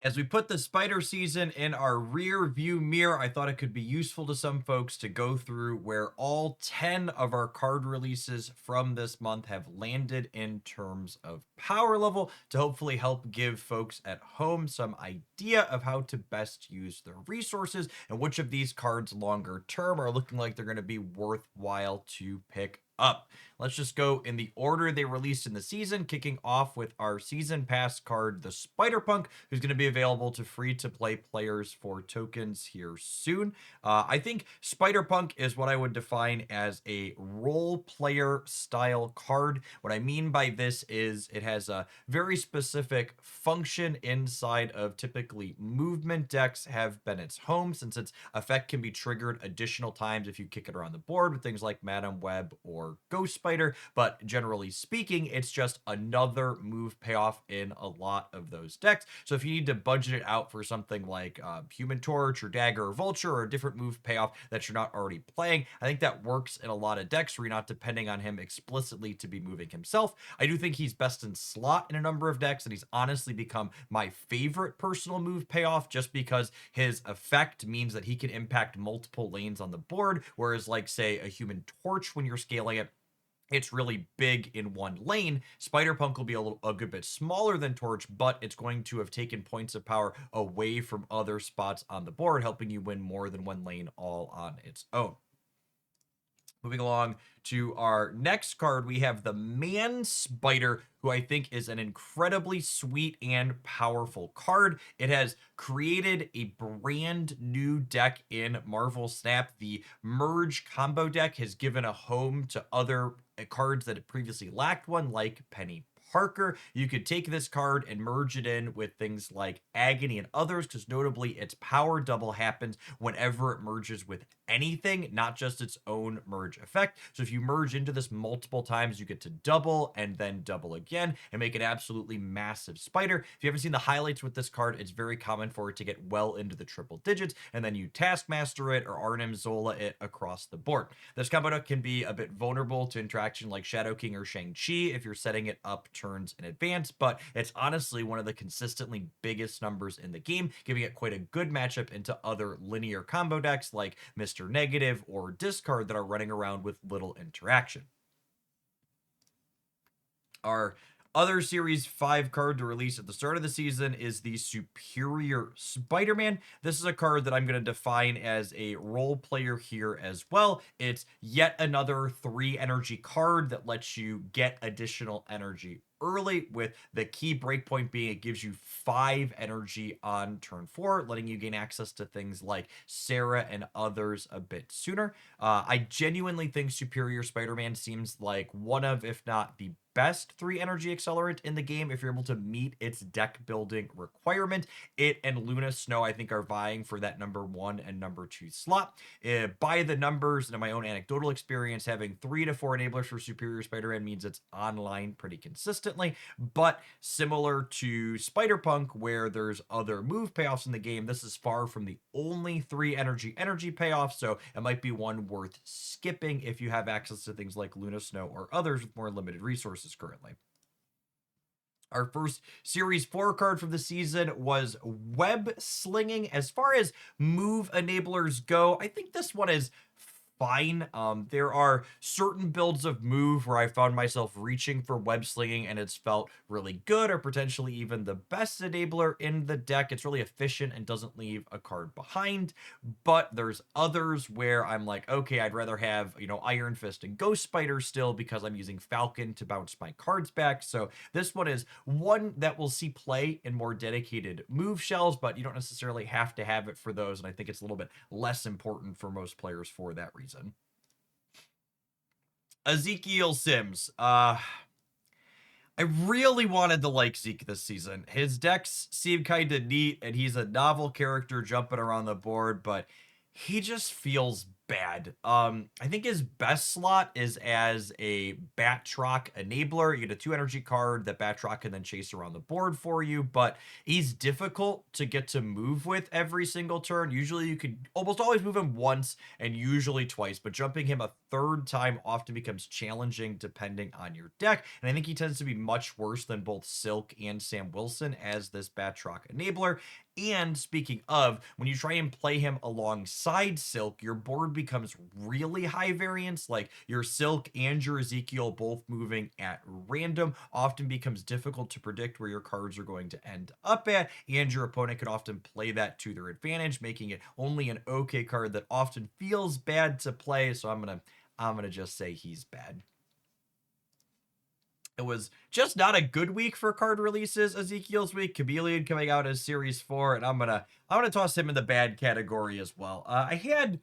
As we put the spider season in our rear view mirror, I thought it could be useful to some folks to go through where all 10 of our card releases from this month have landed in terms of power level to hopefully help give folks at home some idea of how to best use their resources and which of these cards longer term are looking like they're going to be worthwhile to pick up. Let's just go in the order they released in the season, kicking off with our season pass card, the Spider Punk, who's going to be available to free to play players for tokens here soon. I think Spider Punk is what I would define as a role player style card. What I mean by this is it has a very specific function inside of typically movement decks have been its home, since its effect can be triggered additional times if you kick it around the board with things like Madam Web or Ghost Spider. But generally speaking, it's just another move payoff in a lot of those decks. So if you need to budget it out for something like Human Torch or Dagger or Vulture or a different move payoff that you're not already playing, I think that works in a lot of decks where you're not depending on him explicitly to be moving himself. I do think he's best in slot in a number of decks, and he's honestly become my favorite personal move payoff just because his effect means that he can impact multiple lanes on the board, whereas like say a Human Torch, when you're scaling it, it's really big in one lane. Spider Punk will be a good bit smaller than Torch, but it's going to have taken points of power away from other spots on the board, helping you win more than one lane all on its own. Moving along to our next card, we have the Man Spider, who I think is an incredibly sweet and powerful card. It has created a brand new deck in Marvel Snap. The Merge combo deck has given a home to other cards that had previously lacked one, like Penny Parker. You could take this card and merge it in with things like Agony and others, because notably its power double happens whenever it merges with anything, not just its own merge effect. So if you merge into this multiple times, you get to double and then double again and make an absolutely massive spider. If you haven't seen the highlights with this card, it's very common for it to get well into the triple digits, and then you Taskmaster it or Arnim Zola it across the board. This combo deck can be a bit vulnerable to interaction like Shadow King or Shang-Chi if you're setting it up turns in advance, but it's honestly one of the consistently biggest numbers in the game, giving it quite a good matchup into other linear combo decks like Mr. Negative or Discard that are running around with little interaction. Our other Series 5 card to release at the start of the season is the Superior Spider-Man. This is a card that I'm going to define as a role player here as well. It's yet another 3 energy card that lets you get additional energy early, with the key breakpoint being it gives you 5 energy on turn 4, letting you gain access to things like Sarah and others a bit sooner. I genuinely think Superior Spider-Man seems like one of, if not the best 3 energy accelerant in the game if you're able to meet its deck building requirement. It and Luna Snow, I think, are vying for that number 1 and number 2 slot. By the numbers and in my own anecdotal experience, having 3 to 4 enablers for Superior Spider-Man means it's online pretty consistently, but similar to Spider Punk, where there's other move payoffs in the game, this is far from the only 3 energy payoff, so it might be one worth skipping if you have access to things like Luna Snow or others with more limited resources currently. Our first Series 4 card from the season was Web Slinging. As far as move enablers go, I think this one is fine. There are certain builds of move where I found myself reaching for web slinging and it's felt really good, or potentially even the best enabler in the deck. It's really efficient and doesn't leave a card behind. But there's others where I'm like, okay, I'd rather have, Iron Fist and Ghost Spider still, because I'm using Falcon to bounce my cards back. So this one is one that will see play in more dedicated move shells, but you don't necessarily have to have it for those. And I think it's a little bit less important for most players for that reason. Ezekiel Sims. I really wanted to like Zeke this season. His decks seem kind of neat, and he's a novel character jumping around the board, but he just feels bad. I think his best slot is as a Batroc enabler. You get a 2 energy card that Batroc can then chase around the board for you, but he's difficult to get to move with every single turn. Usually you could almost always move him once and usually twice, but jumping him a third time often becomes challenging depending on your deck. And I think he tends to be much worse than both Silk and Sam Wilson as this Batroc enabler. And speaking of, when you try and play him alongside Silk, your board becomes really high variance. Like your Silk and your Ezekiel both moving at random often becomes difficult to predict where your cards are going to end up at, and your opponent can often play that to their advantage, making it only an okay card that often feels bad to play. So I'm gonna just say he's bad. It was just not a good week for card releases. Ezekiel's week, Chameleon coming out as Series 4, and I'm gonna toss him in the bad category as well. I had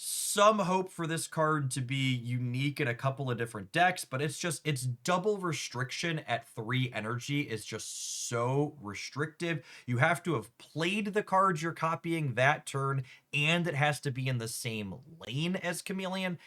some hope for this card to be unique in a couple of different decks, but it's double restriction at 3 energy is just so restrictive. You have to have played the cards you're copying that turn, and it has to be in the same lane as Chameleon.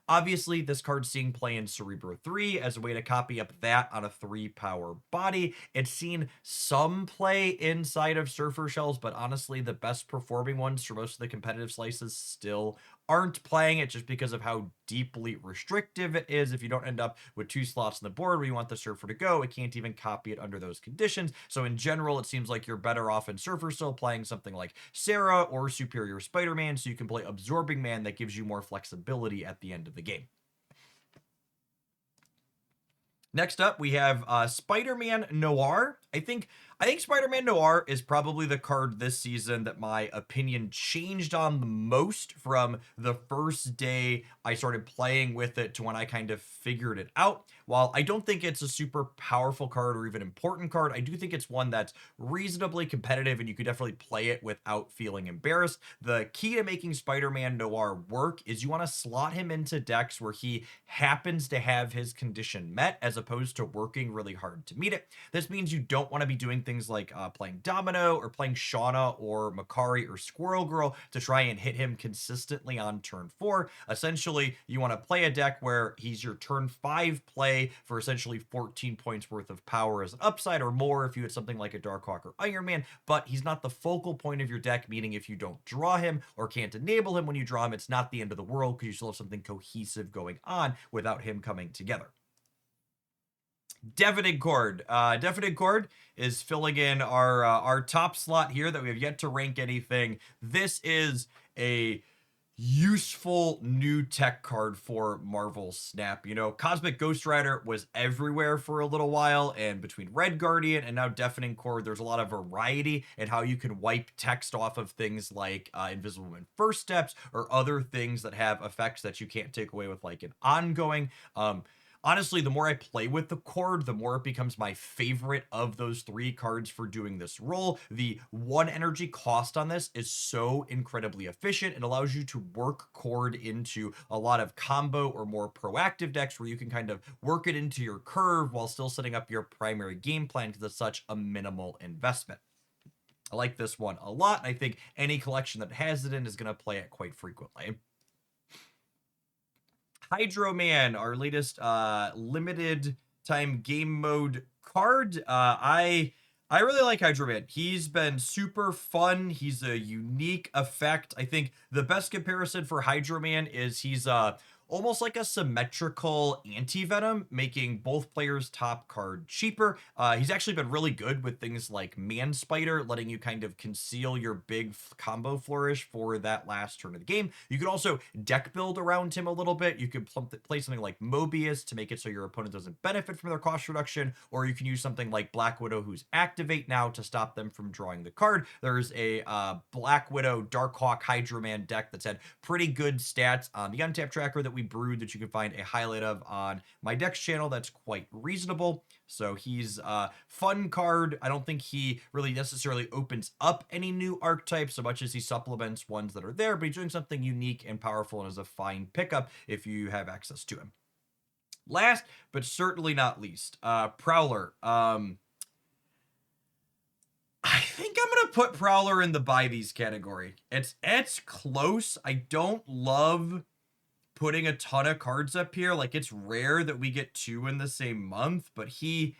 Obviously, this card's seeing play in Cerebro 3 as a way to copy up that on a 3-power body. It's seen some play inside of Surfer Shells, but honestly, the best performing ones for most of the competitive slices still aren't playing it just because of how deeply restrictive it is. If you don't end up with 2 slots on the board where you want the Surfer to go, it can't even copy it under those conditions. So in general, it seems like you're better off in Surfer still playing something like Sarah or Superior Spider-Man, so you can play Absorbing Man that gives you more flexibility at the end of the game. Next up, we have Spider-Man Noir. I think Spider-Man Noir is probably the card this season that my opinion changed on the most from the first day I started playing with it to when I kind of figured it out. While I don't think it's a super powerful card or even important card, I do think it's one that's reasonably competitive and you could definitely play it without feeling embarrassed. The key to making Spider-Man Noir work is you want to slot him into decks where he happens to have his condition met as opposed to working really hard to meet it. This means you don't want to be doing things like playing Domino or playing Shauna or Makari or Squirrel Girl to try and hit him consistently on turn 4. Essentially, you want to play a deck where he's your turn 5 play for essentially 14 points worth of power as an upside or more if you had something like a Darkhawk or Iron Man, but he's not the focal point of your deck, meaning if you don't draw him or can't enable him when you draw him, it's not the end of the world because you still have something cohesive going on without him coming together. Deafening Chord. Deafening Chord is filling in our top slot here that we have yet to rank anything. This is a useful new tech card for Marvel Snap. You know, Cosmic Ghost Rider was everywhere for a little while, and between Red Guardian and now Deafening Chord, there's a lot of variety in how you can wipe text off of things like Invisible Man First Steps or other things that have effects that you can't take away with like an ongoing. Honestly, the more I play with the Chord, the more it becomes my favorite of those 3 cards for doing this role. The 1 energy cost on this is so incredibly efficient. It allows you to work Chord into a lot of combo or more proactive decks where you can kind of work it into your curve while still setting up your primary game plan because it's such a minimal investment. I like this one a lot, and I think any collection that has it in is going to play it quite frequently. Hydroman, our latest limited time game mode card. I really like Hydroman. He's been super fun. He's a unique effect. I think the best comparison for Hydroman is he's almost like a symmetrical anti-venom, making both players' top card cheaper. He's actually been really good with things like Man Spider, letting you kind of conceal your big combo flourish for that last turn of the game. You could also deck build around him a little bit. You could play something like Mobius to make it so your opponent doesn't benefit from their cost reduction, or you can use something like Black Widow, who's Activate now, to stop them from drawing the card. There's a Black Widow, Darkhawk, Hydroman deck that's had pretty good stats on the untap tracker that we brewed that you can find a highlight of on my decks channel that's quite reasonable. So he's a fun card. I don't think he really necessarily opens up any new archetypes so much as he supplements ones that are there, but he's doing something unique and powerful and is a fine pickup if you have access to him. Last, but certainly not least, Prowler. I think I'm gonna put Prowler in the buy these category. It's close. I don't love putting a ton of cards up here. Like, it's rare that we get 2 in the same month, but he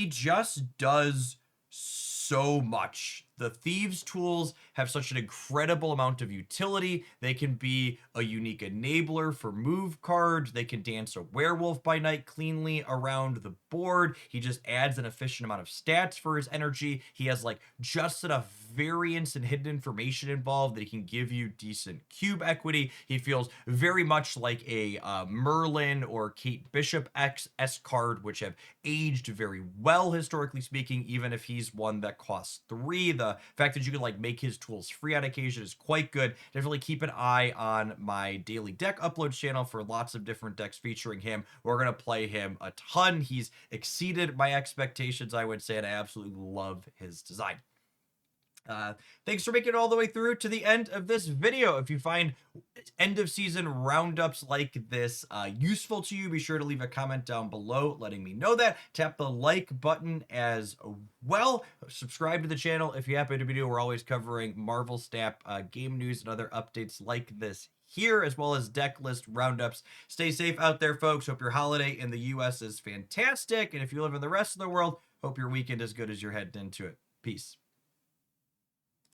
just does so much the thieves tools have such an incredible amount of utility. They can be a unique enabler for move cards. They can dance a werewolf by night cleanly around the board. He just adds an efficient amount of stats for his energy. He has like just enough variance and hidden information involved that he can give you decent cube equity. He feels very much like a Merlin or Kate Bishop S card, which have aged very well historically speaking, even if he's one that costs 3. The fact that you can like make his tools free on occasion is quite good. Definitely keep an eye on my daily deck uploads channel for lots of different decks featuring him. We're going to play him a ton. He's exceeded my expectations, I would say, and I absolutely love his design. Thanks for making it all the way through to the end of this video. If you find end of season roundups like this useful to you, be sure to leave a comment down below letting me know that. Tap the like button as well. Subscribe to the channel if you happen to be new. We're always covering Marvel Snap game news and other updates like this here, as well as deck list roundups. Stay safe out there, folks. Hope your holiday in the US is fantastic. And if you live in the rest of the world, hope your weekend is good as you're heading into it. Peace.